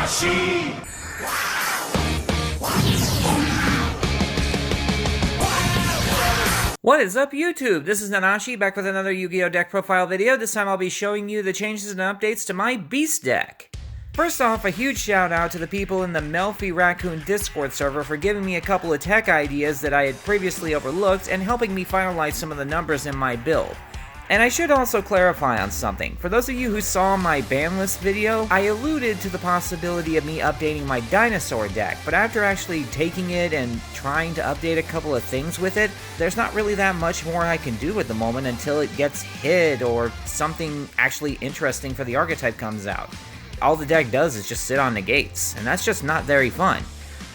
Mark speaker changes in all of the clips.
Speaker 1: Nanashi!
Speaker 2: What is up, YouTube? This is Nanashi, back with another Yu-Gi-Oh! Deck profile video. This time I'll be showing you the changes and updates to my Beast deck. First off, a huge shout out to the people in the Melffy Raccoon Discord server for giving me a couple of tech ideas that I had previously overlooked and helping me finalize some of the numbers in my build. And I should also clarify on something. For those of you who saw my ban list video, I alluded to the possibility of me updating my dinosaur deck, but after actually taking it and trying to update a couple of things with it, there's not really that much more I can do at the moment until it gets hit or something actually interesting for the archetype comes out. All the deck does is just sit on negates, and that's just not very fun.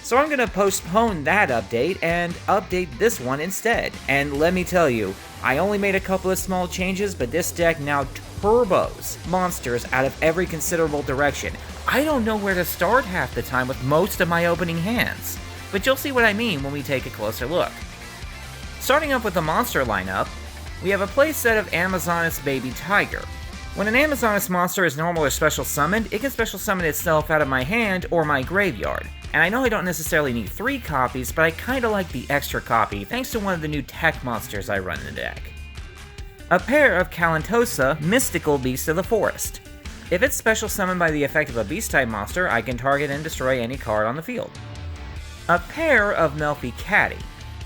Speaker 2: So I'm going to postpone that update and update this one instead. And let me tell you, I only made a couple of small changes, but this deck now turbos monsters out of every considerable direction. I don't know where to start half the time with most of my opening hands, but you'll see what I mean when we take a closer look. Starting up with the monster lineup, we have a playset of Amazoness Baby Tiger. When an Amazoness monster is normal or special summoned, it can special summon itself out of my hand or my graveyard. And I know I don't necessarily need 3 copies, but I kinda like the extra copy thanks to one of the new tech monsters I run in the deck. A pair of Calantosa Mystical Beast of the Forest. If it's special summoned by the effect of a beast type monster, I can target and destroy any card on the field. A pair of Melffy Caddy.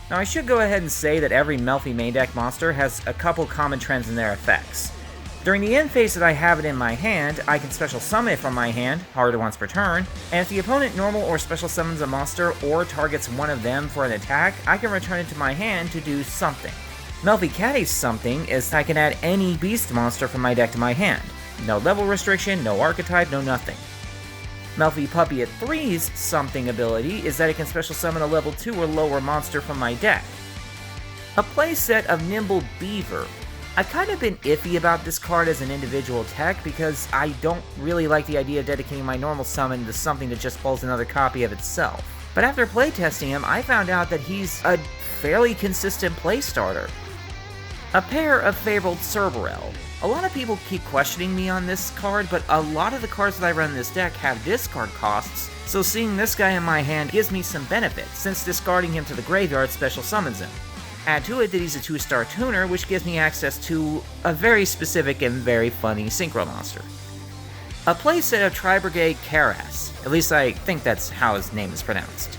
Speaker 2: Now I should go ahead and say that every Melffy main deck monster has a couple common trends in their effects. During the end phase that I have it in my hand, I can special summon it from my hand, hard once per turn, and if the opponent normal or special summons a monster or targets one of them for an attack, I can return it to my hand to do something. Melffy Caddy's something is I can add any beast monster from my deck to my hand. No level restriction, no archetype, no nothing. Melffy Puppy at 3's something ability is that it can special summon a level 2 or lower monster from my deck. A playset of Nimble Beaver. I've kind of been iffy about this card as an individual tech because I don't really like the idea of dedicating my normal summon to something that just pulls another copy of itself. But after playtesting him, I found out that he's a fairly consistent play starter. A pair of Fabled Cerberell. A lot of people keep questioning me on this card, but a lot of the cards that I run in this deck have discard costs, so seeing this guy in my hand gives me some benefit, since discarding him to the graveyard special summons him. Add to it that he's a 2-star tuner, which gives me access to a very specific and very funny synchro monster. A playset of Tri-Brigade Karas, at least I think that's how his name is pronounced.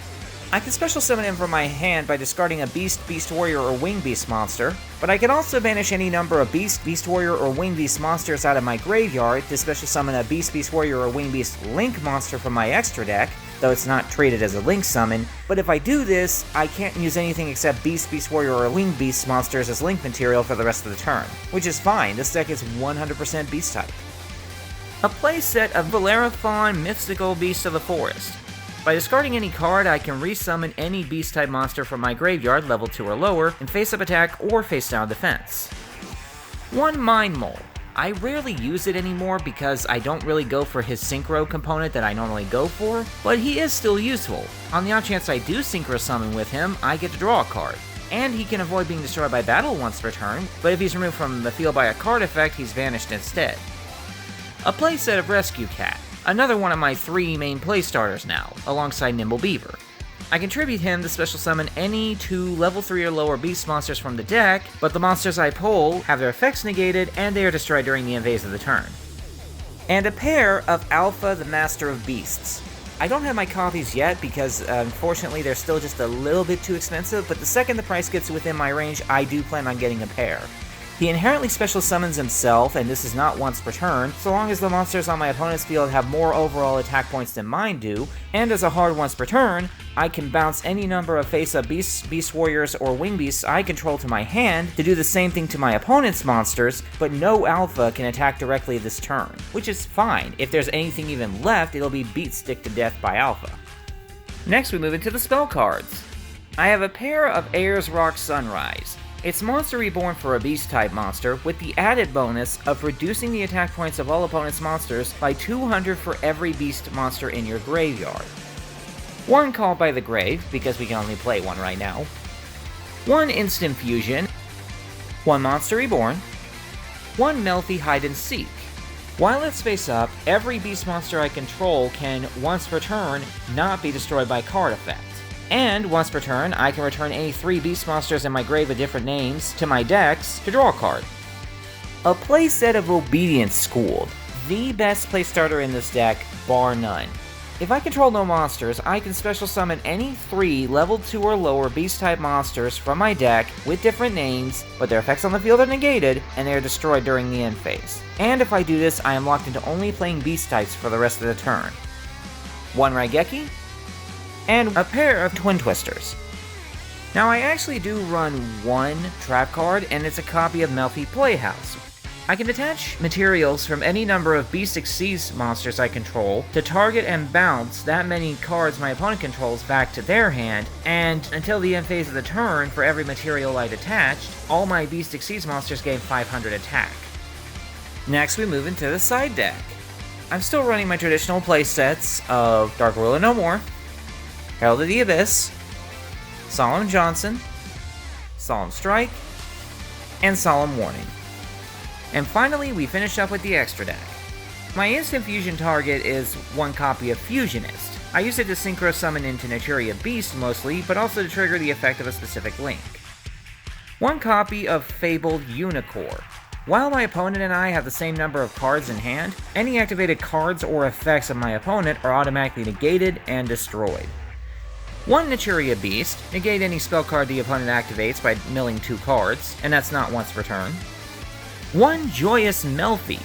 Speaker 2: I can special summon him from my hand by discarding a Beast, Beast Warrior, or Wing Beast monster, but I can also banish any number of Beast, Beast Warrior, or Wing Beast monsters out of my graveyard to special summon a Beast, Beast Warrior, or Wing Beast Link monster from my extra deck, though it's not treated as a Link summon, but if I do this, I can't use anything except Beast, Beast Warrior, or Wing Beast monsters as Link material for the rest of the turn, which is fine, this deck is 100% Beast type. A playset of Bellerophon Mystical Beast of the Forest. By discarding any card, I can resummon any Beast type monster from my graveyard, level 2 or lower, in face-up attack or face-down defense. One Mind Mole. I rarely use it anymore because I don't really go for his synchro component that I normally go for, but he is still useful. On the off chance I do synchro summon with him, I get to draw a card. And he can avoid being destroyed by battle once per turn, but if he's removed from the field by a card effect, he's vanished instead. A playset of Rescue Cat. Another one of my 3 main play starters now, alongside Nimble Beaver. I contribute him to special summon any 2 level 3 or lower beast monsters from the deck, but the monsters I pull have their effects negated and they are destroyed during the end phase of the turn. And a pair of Alpha the Master of Beasts. I don't have my copies yet because unfortunately they're still just a little bit too expensive, but the second the price gets within my range, I do plan on getting a pair. He inherently special summons himself, and this is not once per turn, so long as the monsters on my opponent's field have more overall attack points than mine do, and as a hard once per turn, I can bounce any number of face-up beasts, beast warriors, or wing beasts I control to my hand to do the same thing to my opponent's monsters, but no alpha can attack directly this turn, which is fine. If there's anything even left, it'll be beat stick to death by alpha. Next we move into the spell cards. I have a pair of Ayers Rock Sunrise. It's Monster Reborn for a Beast-type monster, with the added bonus of reducing the attack points of all opponents' monsters by 200 for every Beast monster in your graveyard. One Called by the Grave, because we can only play one right now. One Instant Fusion. One Monster Reborn. One Melffy Hide and Seek. While it's face up, every beast monster I control can, once per turn, not be destroyed by card effect. And once per turn, I can return any 3 beast monsters in my grave with different names to my decks to draw a card. A playset of Obedience Schooled, the best play starter in this deck, bar none. If I control no monsters, I can special summon any 3 level 2 or lower beast type monsters from my deck with different names, but their effects on the field are negated, and they are destroyed during the end phase. And if I do this, I am locked into only playing beast types for the rest of the turn. 1 Raigeki, and a pair of Twin Twisters. Now I actually do run 1 trap card, and it's a copy of Melffy Playhouse. I can attach materials from any number of Beast Exceeds monsters I control to target and bounce that many cards my opponent controls back to their hand, and until the end phase of the turn, for every material I'd attached, all my Beast Exceeds monsters gain 500 attack. Next we move into the side deck. I'm still running my traditional playsets of Dark Ruler No More, Herald of the Abyss, Solemn Johnson, Solemn Strike, and Solemn Warning. And finally, we finish up with the extra deck. My instant fusion target is 1 copy of Fusionist. I use it to synchro summon into Naturia Beast mostly, but also to trigger the effect of a specific link. 1 copy of Fabled Unicorn. While my opponent and I have the same number of cards in hand, any activated cards or effects of my opponent are automatically negated and destroyed. 1 Naturia Beast, negate any spell card the opponent activates by milling 2 cards, and that's not once per turn. 1 Joyous Melffy.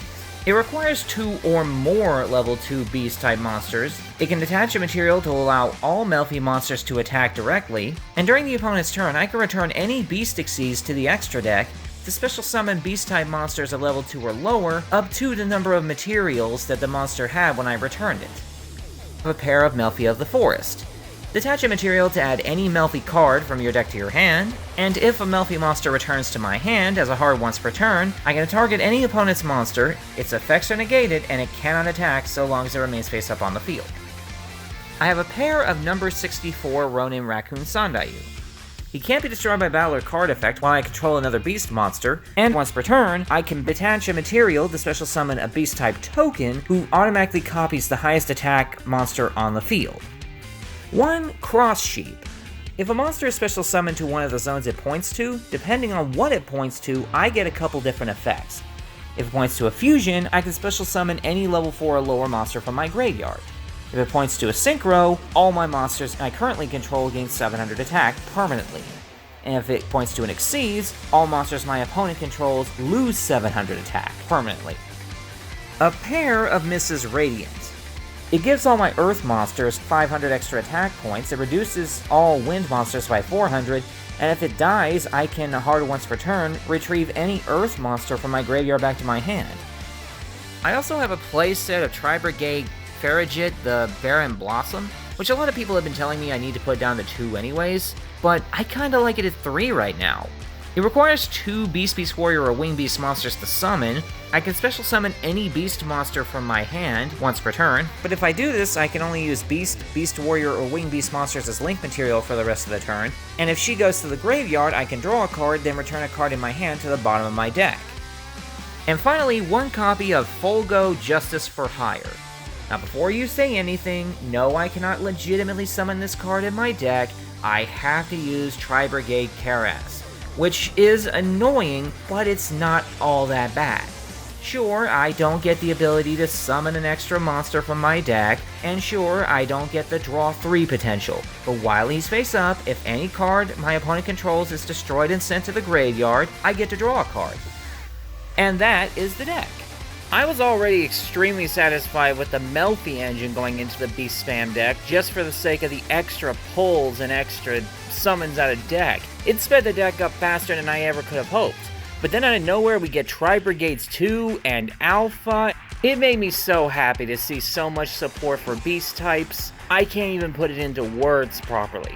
Speaker 2: It requires 2 or more level 2 beast type monsters. It can attach a material to allow all Melffy monsters to attack directly, and during the opponent's turn I can return any Beast Exceeds to the extra deck to special summon beast type monsters of level 2 or lower up to the number of materials that the monster had when I returned it. A pair of Melffy of the Forest. Detach a material to add any Melffy card from your deck to your hand, and if a Melffy monster returns to my hand as a hard once per turn, I can target any opponent's monster, its effects are negated, and it cannot attack so long as it remains face up on the field. I have a pair of number 64 Ronin Raccoon Sandayu. He can't be destroyed by battle or card effect while I control another beast monster, and once per turn, I can detach a material to special summon a beast type token who automatically copies the highest attack monster on the field. 1 Cross Sheep. If a monster is special summoned to one of the zones it points to, depending on what it points to, I get a couple different effects. If it points to a fusion, I can special summon any level 4 or lower monster from my graveyard. If it points to a synchro, all my monsters I currently control gain 700 attack permanently. And if it points to an exceeds, all monsters my opponent controls lose 700 attack permanently. A pair of Mrs. Radiant. It gives all my Earth monsters 500 extra attack points, it reduces all Wind monsters by 400, and if it dies, I can, hard once per turn, retrieve any Earth monster from my graveyard back to my hand. I also have a playset of Tri-Brigade Farigit, the Barren Blossom, which a lot of people have been telling me I need to put down to 2 anyways, but I kinda like it at 3 right now. It requires 2 Beast Warrior or Wing Beast monsters to summon. I can special summon any Beast monster from my hand once per turn, but if I do this, I can only use Beast Warrior or Wing Beast monsters as link material for the rest of the turn, and if she goes to the graveyard, I can draw a card, then return a card in my hand to the bottom of my deck. And finally, 1 copy of Folgo Justice for Hire. Now before you say anything, no, I cannot legitimately summon this card in my deck. I have to use Tri-Brigade Karas, which is annoying, but it's not all that bad. Sure, I don't get the ability to summon an extra monster from my deck, and sure, I don't get the draw 3 potential, but while he's face up, if any card my opponent controls is destroyed and sent to the graveyard, I get to draw a card. And that is the deck. I was already extremely satisfied with the Melffy engine going into the Beast Spam deck, just for the sake of the extra pulls and extra summons out of deck. It sped the deck up faster than I ever could have hoped. But then out of nowhere we get Tri-Brigades 2 and Alpha. It made me so happy to see so much support for beast types. I can't even put it into words properly.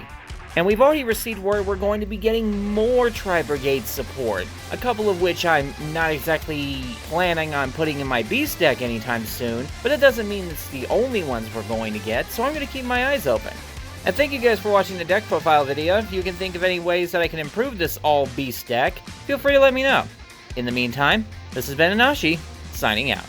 Speaker 2: And we've already received word we're going to be getting more Tri-Brigade support, a couple of which I'm not exactly planning on putting in my beast deck anytime soon, but it doesn't mean it's the only ones we're going to get, so I'm going to keep my eyes open. And thank you guys for watching the deck profile video. If you can think of any ways that I can improve this all-beast deck, feel free to let me know. In the meantime, this has been Anashi, signing out.